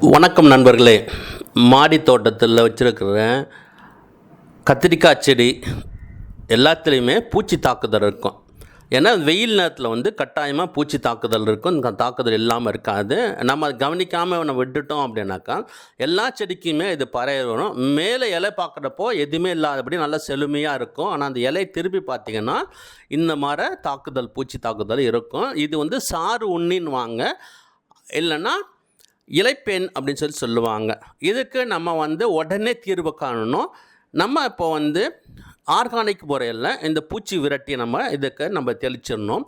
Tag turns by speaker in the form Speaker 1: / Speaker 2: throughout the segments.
Speaker 1: வணக்கம் நண்பர்களே. மாடி தோட்டத்தில் வச்சுருக்கிற கத்திரிக்காய் செடி எல்லாத்துலேயுமே பூச்சி தாக்குதல் இருக்கும். ஏன்னா வெயில் நேரத்தில் கட்டாயமாக பூச்சி தாக்குதல் இருக்கும். தாக்குதல் இல்லாமல் இருக்காது. நம்ம அதை கவனிக்காமல் நம்ம விட்டுட்டோம் அப்படின்னாக்கா எல்லா செடிக்குமே இது பரவி வரும். மேலே இலை பார்க்குறப்போ எதுவுமே இல்லாதபடி நல்லா செழுமையாக இருக்கும். ஆனால் அந்த இலை திருப்பி பார்த்திங்கன்னா இந்த மாதிரி தாக்குதல், பூச்சி தாக்குதல் இருக்கும். இது சாறு உண்ணின்னு வாங்க, இல்லைன்னா இலைப்பேன் அப்படின்னு சொல்லுவாங்க. இதுக்கு நம்ம உடனே தீர்வு காணணும். நம்ம இப்போ ஆர்கானிக் முறையில் இந்த பூச்சி விரட்டி நம்ம தெளிச்சிடணும்.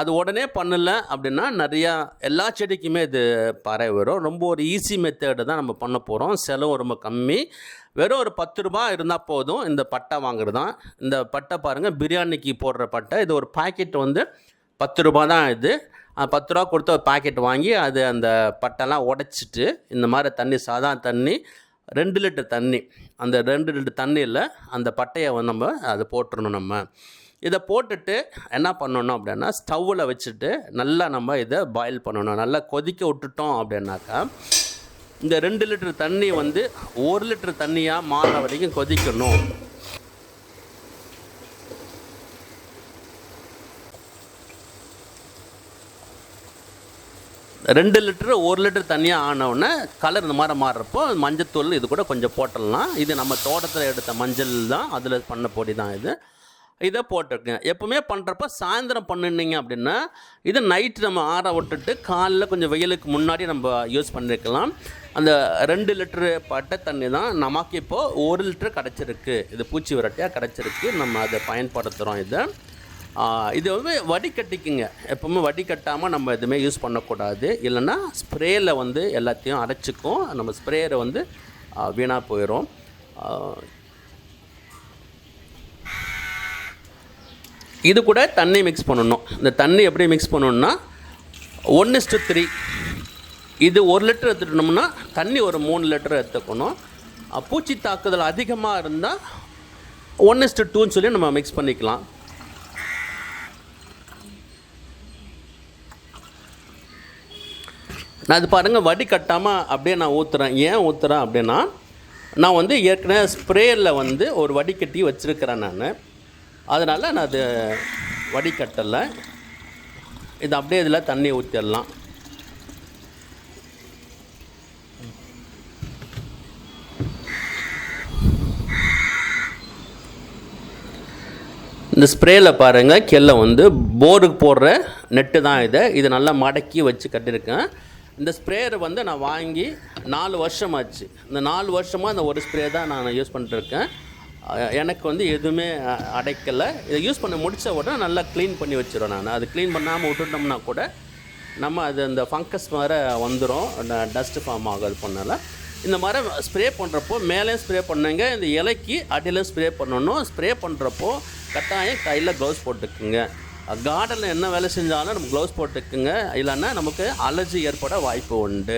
Speaker 1: அது உடனே பண்ணலை அப்படின்னா எல்லா செடிக்குமே இது பரவி வரும். ரொம்ப ஒரு ஈஸி மெத்தேடு தான் நம்ம பண்ண போகிறோம். செலவு ரொம்ப கம்மி. வெறும் ஒரு 10 ரூபா இருந்தால் போதும் இந்த பட்டை வாங்குறது தான். இந்த பட்டை பாருங்கள், பிரியாணிக்கு போடுற பட்டை. இது ஒரு பாக்கெட் 10 ரூபா தான். இது 10 ரூபா கொடுத்து ஒரு பாக்கெட் வாங்கி அந்த பட்டெல்லாம் உடைச்சிட்டு இந்த மாதிரி தண்ணி, சாதாரண தண்ணி 2 லிட்டர் தண்ணி, அந்த 2 லிட்டர் தண்ணியில் அந்த பட்டையை நம்ம அதை போட்டுடணும். நம்ம இதை போட்டுட்டு என்ன பண்ணணும் அப்படின்னா, ஸ்டவ்வில் வச்சுட்டு நல்லா நம்ம இதை பாயில் பண்ணணும். நல்லா கொதிக்க விட்டுட்டோம் அப்படின்னாக்கா இந்த 2 லிட்டர் தண்ணி 1 லிட்டர் தண்ணியாக மாற வரைக்கும் கொதிக்கணும். ரெண்டு லிட்டரு 1 லிட்டர் தண்ணியாக ஆனவுடனே கலர் இந்த மாதிரி மாறுறப்போ மஞ்சத்தூள் இது கூட கொஞ்சம் போட்டுடலாம். இது நம்ம தோட்டத்தில் எடுத்த மஞ்சள் தான், அதில் பண்ண பொடி தான் இது. இதை போட்டிருக்கேன். எப்போவுமே பண்ணுறப்ப சாயந்தரம் பண்ணினீங்க அப்படின்னா இது நைட்டு நம்ம ஆற விட்டுட்டு காலையில் கொஞ்சம் வெயிலுக்கு முன்னாடி நம்ம யூஸ் பண்ணியிருக்கலாம். அந்த 2 லிட்டரு பட்டை தண்ணி தான் நமக்கு இப்போது 1 லிட்டர் கிடச்சிருக்கு. இது பூச்சி விரட்டியாக கிடச்சிருக்கு. நம்ம அதை பயன்படுத்துகிறோம். இது வடிகட்டிக்குங்க. எப்போவுமே வடிகட்டாமல் நம்ம எதுவுமே யூஸ் பண்ணக்கூடாது. இல்லைன்னா ஸ்ப்ரேயில் எல்லாத்தையும் அரைச்சிக்கும். நம்ம ஸ்ப்ரேயரை வீணாக போயிடும். இது கூட தண்ணி மிக்ஸ் பண்ணணும். இந்த தண்ணி எப்படி மிக்ஸ் பண்ணணுன்னா 1:3. இது 1 லிட்டர் எடுத்துட்டோம்னா தண்ணி ஒரு 3 லிட்டர் எடுத்துக்கணும். பூச்சி தாக்குதல் அதிகமாக இருந்தால் 1:2ன்னு சொல்லி நம்ம மிக்ஸ் பண்ணிக்கலாம். நான் இது பாருங்கள், வடி கட்டாமல் அப்படியே நான் ஊற்றுறேன். ஏன் ஊற்றுறேன் அப்படின்னா, நான் ஏற்கனவே ஸ்ப்ரேயில் ஒரு வடிகட்டி வச்சுருக்கிறேன் நான். அதனால் நான் அது வடிகட்டலை. இது அப்படியே இதில் தண்ணி ஊற்றிடலாம். இந்த ஸ்ப்ரேயில் பாருங்கள், கீழே போருக்கு போடுற நெட்டு தான் இது நல்லா மடக்கி வச்சு கட்டியிருக்கேன். இந்த ஸ்ப்ரேயர் நான் வாங்கி 4 வருஷமாச்சு. இந்த 4 வருஷமாக இந்த ஒரு ஸ்ப்ரே தான் நான் யூஸ் பண்ணிட்டுருக்கேன். எனக்கு எதுவுமே அடைக்கலை. இதை யூஸ் பண்ண முடித்த உடனே நல்லா க்ளீன் பண்ணி வச்சிடுவேன் நான். அது க்ளீன் பண்ணாமல் விட்டுட்டோம்னா கூட நம்ம அது அந்த ஃபங்கஸ் மாதிரி வந்துடும், டஸ்ட்டு ஃபார்ம் ஆகாது பண்ணல. இந்த மாதிரி ஸ்ப்ரே பண்ணுறப்போ மேலேயும் ஸ்ப்ரே பண்ணுங்க, இந்த இலைக்கு அடியிலும் ஸ்ப்ரே பண்ணணும். ஸ்ப்ரே பண்ணுறப்போ கட்டாயம் கையில் க்ளவுஸ் போட்டுக்குங்க. கார்டனில் என்ன வேலை செஞ்சாலும் நம்ம க்ளவுஸ் போட்டுக்குங்க. இல்லைன்னா நமக்கு அலர்ஜி ஏற்பட வாய்ப்பு உண்டு.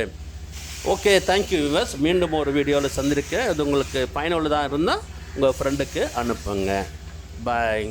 Speaker 1: Okay, thank you viewers. மீண்டும் ஒரு வீடியோவில் சந்திருக்கேன். இது உங்களுக்கு பயனுள்ளதாக இருந்தால் உங்கள் ஃப்ரெண்டுக்கு அனுப்புங்க. பாய்.